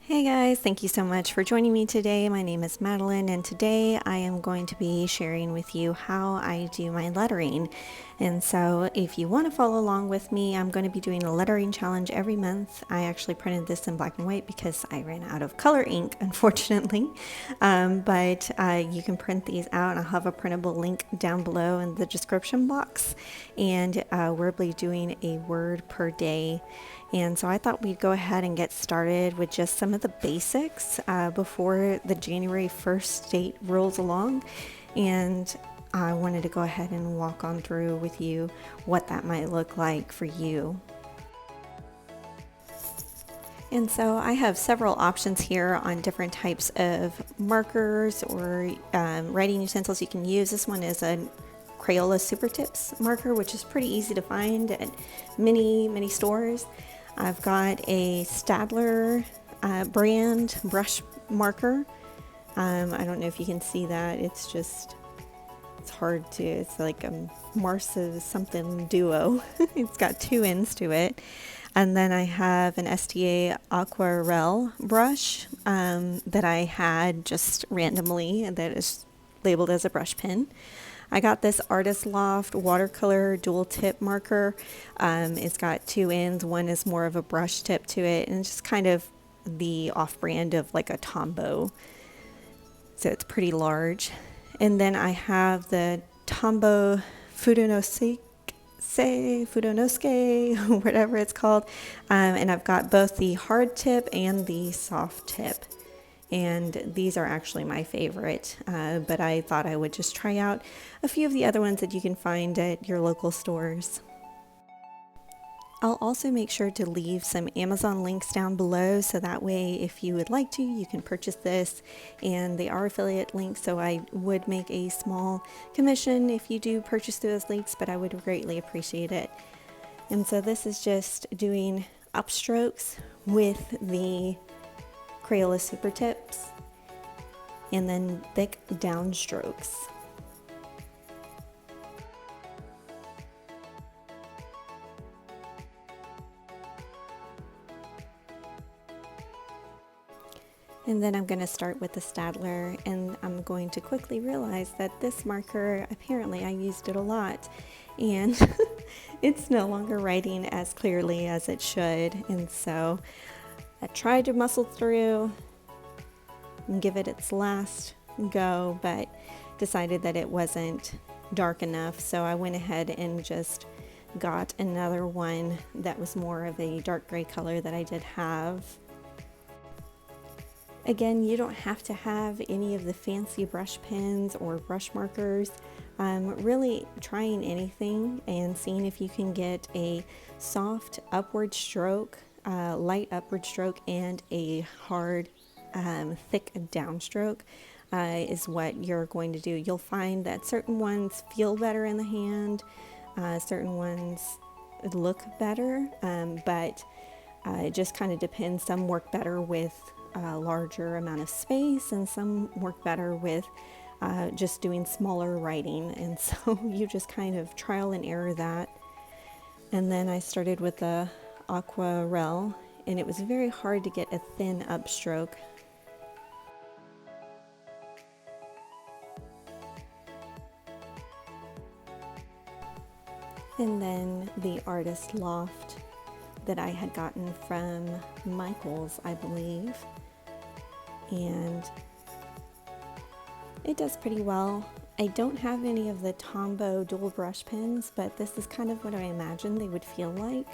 Hey guys, thank you so much for joining me today. My name is Madeline, and today I am going to be sharing with you how I do my lettering. And so if you want to follow along with me, I'm going to be doing a lettering challenge every month. I actually printed this in black and white because I ran out of color ink, unfortunately. But you can print these out. I'll have a printable link down below in the description box. And we'll be doing a word per day. And so I thought we'd go ahead and get started with just some of the basics before the January 1st date rolls along. And I wanted to go ahead and walk on through with you what that might look like for you. And so I have several options here on different types of markers or writing utensils you can use. This one is a Crayola Super Tips marker, which is pretty easy to find at many stores. I've got a Staedtler brand brush marker. I don't know if you can see that. It's hard to, it's like a Mars something duo. It's got two ends to it. And then I have an STA Aquarelle brush that I had just randomly that is labeled as a brush pen. I got this Artist Loft Watercolor dual tip marker. It's got two ends. One is more of a brush tip to it and just kind of the off-brand of like a Tombow. So it's pretty large. And then I have the Tombow Fudenosuke, whatever it's called. And I've got both the hard tip and the soft tip. And these are actually my favorite, but I thought I would just try out a few of the other ones that you can find at your local stores. I'll also make sure to leave some Amazon links down below, so that way if you would like to, you can purchase this, and they are affiliate links, so I would make a small commission if you do purchase those links, but I would greatly appreciate it. And so this is just doing upstrokes with the Crayola Super Tips, and then thick downstrokes. And then I'm going to start with the Staedtler, and I'm going to quickly realize that this marker, apparently I used it a lot, and it's no longer writing as clearly as it should. And so I tried to muscle through and give it its last go, but decided that it wasn't dark enough. So I went ahead and just got another one that was more of a dark gray color that I did have. Again, you don't have to have any of the fancy brush pens or brush markers. Really trying anything and seeing if you can get a soft upward stroke, light upward stroke, and a hard thick downstroke is what you're going to do. You'll find that certain ones feel better in the hand, certain ones look better, but it just kind of depends. Some work better with a larger amount of space, and some work better with just doing smaller writing, and so you just kind of trial and error that. And then I started with the Aquarelle, and it was very hard to get a thin upstroke. And then the Artist Loft that I had gotten from Michael's, I believe. And it does pretty well. I don't have any of the Tombow dual brush pens, but this is kind of what I imagined they would feel like.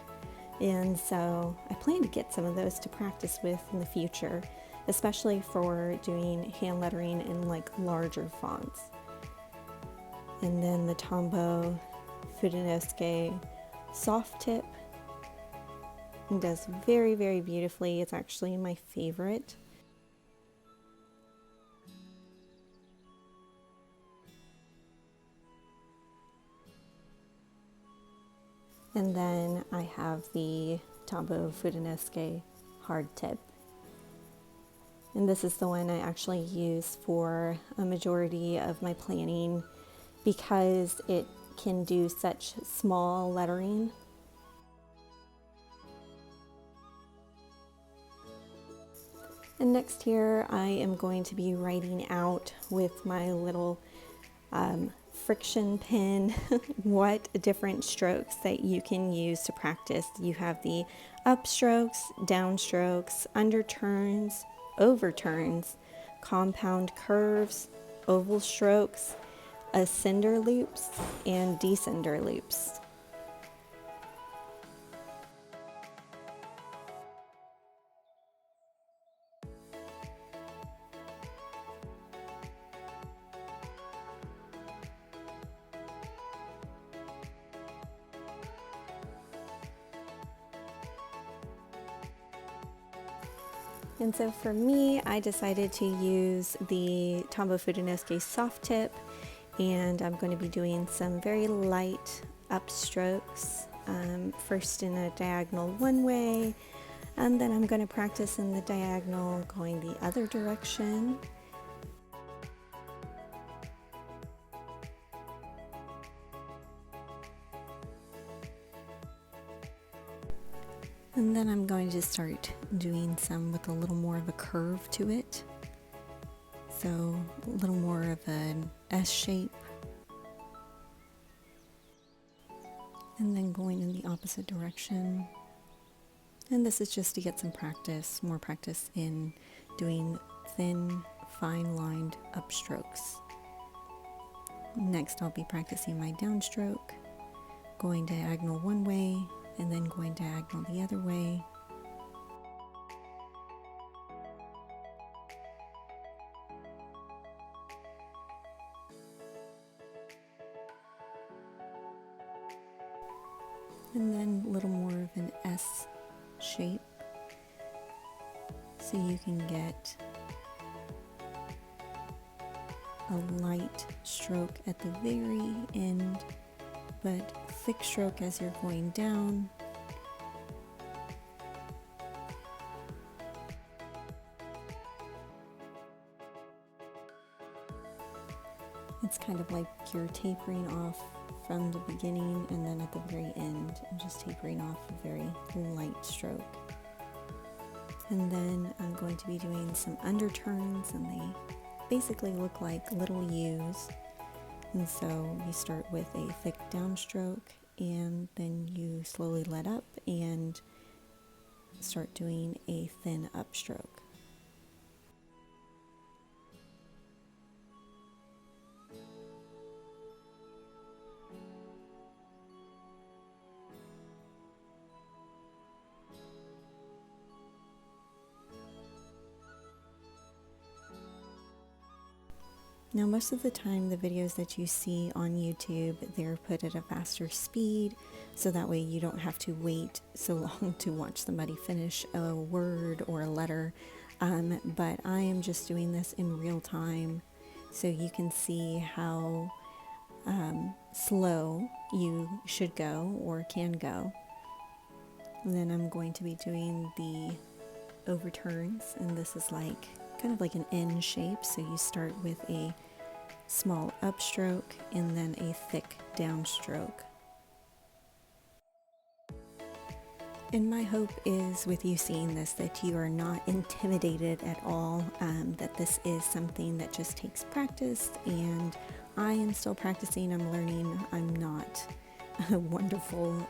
And so I plan to get some of those to practice with in the future, especially for doing hand lettering in like larger fonts. And then the Tombow Fudenosuke soft tip. It does very beautifully. It's actually my favorite. And then I have the Tombow Fudenosuke hard tip. And this is the one I actually use for a majority of my planning because it can do such small lettering. And next here, I am going to be writing out with my little friction pen what different strokes that you can use to practice. You have the upstrokes, downstrokes, underturns, overturns, compound curves, oval strokes, ascender loops, and descender loops. And so for me, I decided to use the Tombow Fudenosuke soft tip, and I'm going to be doing some very light upstrokes, first in a diagonal one way, and then I'm going to practice in the diagonal going the other direction. And then I'm going to start doing some with a little more of a curve to it. So a little more of an S shape. And then going in the opposite direction. And this is just to get some practice, more practice in doing thin, fine lined upstrokes. Next I'll be practicing my downstroke, going diagonal one way, and then going diagonal the other way. And then a little more of an S shape, so you can get a light stroke at the very end, but thick stroke as you're going down. It's kind of like you're tapering off from the beginning, and then at the very end, I'm just tapering off a very light stroke. And then I'm going to be doing some underturns, and they basically look like little U's. And so you start with a thick downstroke, and then you slowly let up and start doing a thin upstroke. Now, most of the time, the videos that you see on YouTube, they're put at a faster speed, so that way you don't have to wait so long to watch somebody finish a word or a letter. But I am just doing this in real time, so you can see how slow you should go or can go. And then I'm going to be doing the overturns, and this is like kind of like an N shape, so you start with a small upstroke and then a thick downstroke. And my hope is, with you seeing this, that you are not intimidated at all, that this is something that just takes practice, and I am still practicing, I'm learning. I'm not a wonderful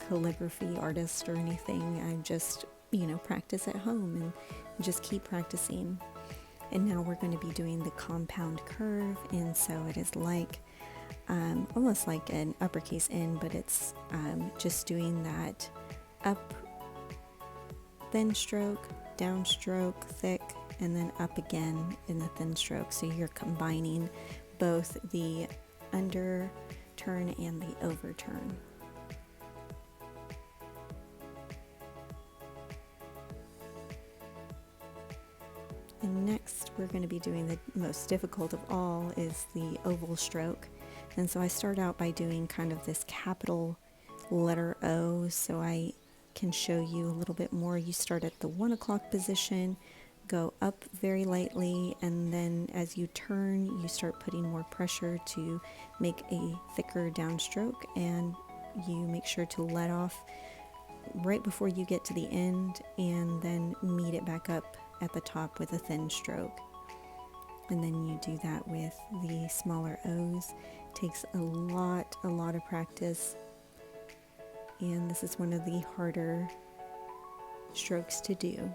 calligraphy artist or anything. I just, practice at home and just keep practicing. And now we're going to be doing the compound curve, and so it is like almost like an uppercase N, but it's just doing that up, thin stroke, downstroke, thick, and then up again in the thin stroke. So you're combining both the underturn and the overturn. And next we're going to be doing the most difficult of all, is the oval stroke. And so I start out by doing kind of this capital letter O, so I can show you a little bit more. You start at the 1 o'clock position, go up very lightly, and then as you turn, you start putting more pressure to make a thicker downstroke, and you make sure to let off right before you get to the end, and then meet it back up at the top with a thin stroke. And then you do that with the smaller O's. Takes a lot of practice. And this is one of the harder strokes to do.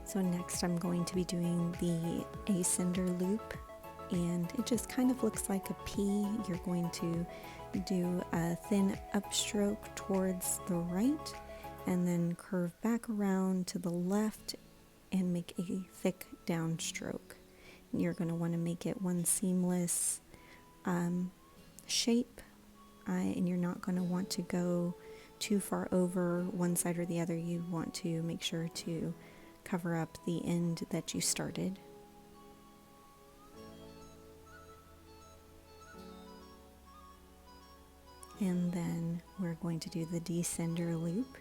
So next I'm going to be doing the ascender loop, and it just kind of looks like a P. You're going to do a thin upstroke towards the right and then curve back around to the left and make a thick downstroke. You're going to want to make it one seamless shape, and you're not going to want to go too far over one side or the other. You want to make sure to cover up the end that you started. And then we're going to do the descender loop,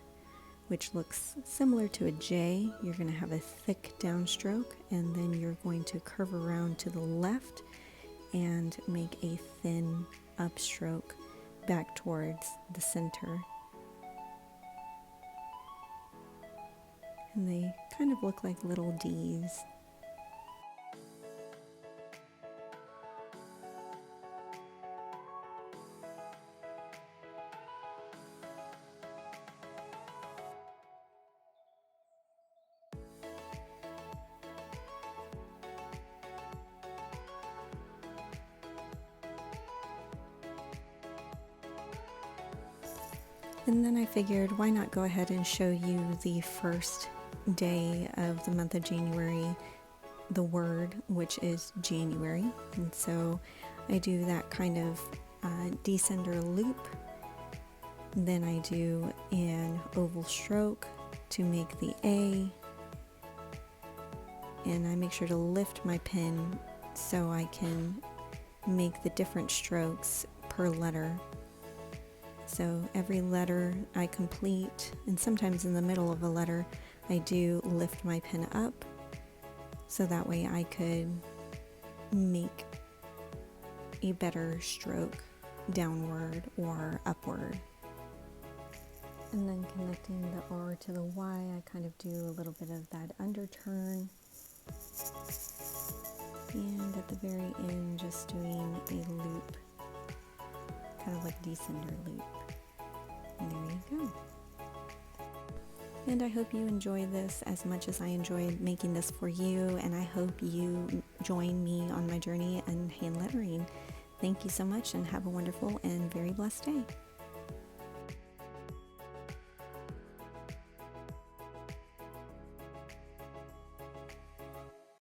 which looks similar to a J. You're going to have a thick downstroke, and then you're going to curve around to the left and make a thin upstroke back towards the center. And they kind of look like little D's. And then I figured, why not go ahead and show you the first day of the month of January, the word, which is January. And so I do that kind of descender loop. Then I do an oval stroke to make the A, and I make sure to lift my pen so I can make the different strokes per letter. So every letter I complete, and sometimes in the middle of a letter, I do lift my pen up, so that way I could make a better stroke downward or upward. And then connecting the R to the Y, I kind of do a little bit of that underturn. And at the very end, just doing a loop, kind of like descender loop. And there you go. And I hope you enjoy this as much as I enjoyed making this for you, and I hope you join me on my journey in hand lettering. Thank you so much, and have a wonderful and very blessed day.